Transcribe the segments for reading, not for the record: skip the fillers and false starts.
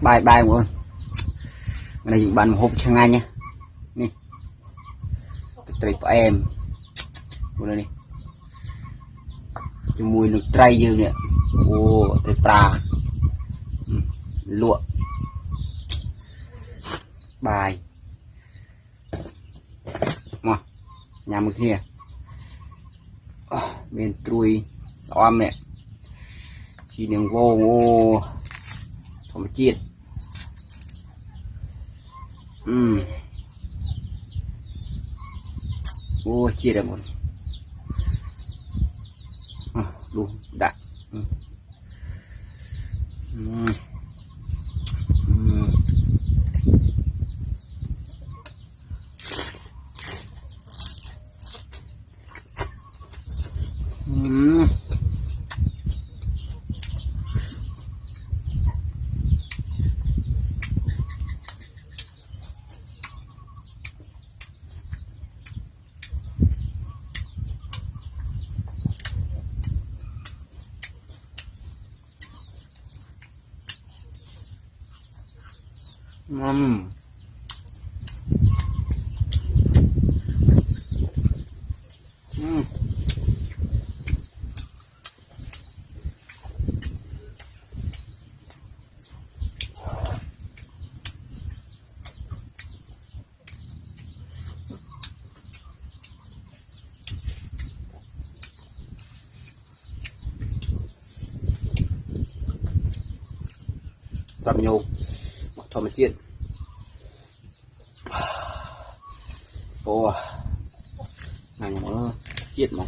bài bài mọi người này dùng bàn một hộp chẳng ai nhé nè trầy em đây đi mùi nước trầy dương nè ô trầy pra lụa bài mà nhà một kia bên trui xóm nè chỉ đường vô thầm chiết ô chia được một luôn đã làm nhô thầm chiên ô này nó chiết mà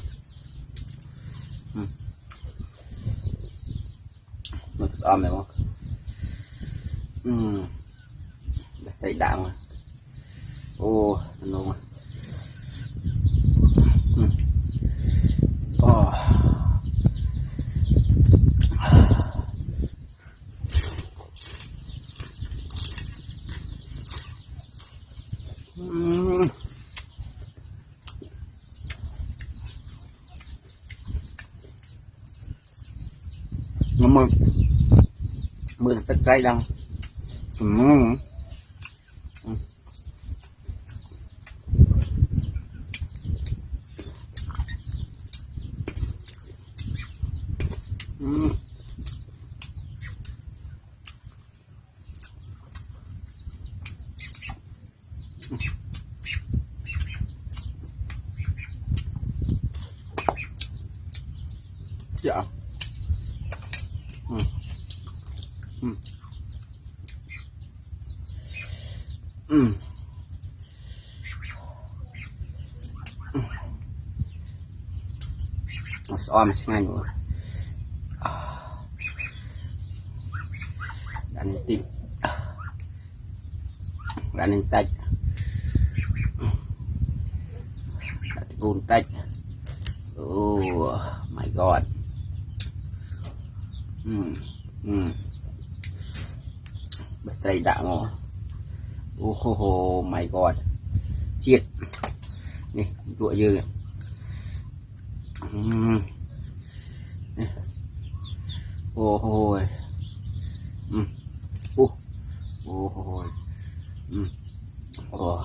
nó xòm này không thấy đạm mà ô nó mà nó mưa tất cây đâu dạ xóm ngay rồi ăn tí ăn tách cồn tách oh my god bật tay đã ngỏ oh my god chiết nè rụa dư nè ôi ôi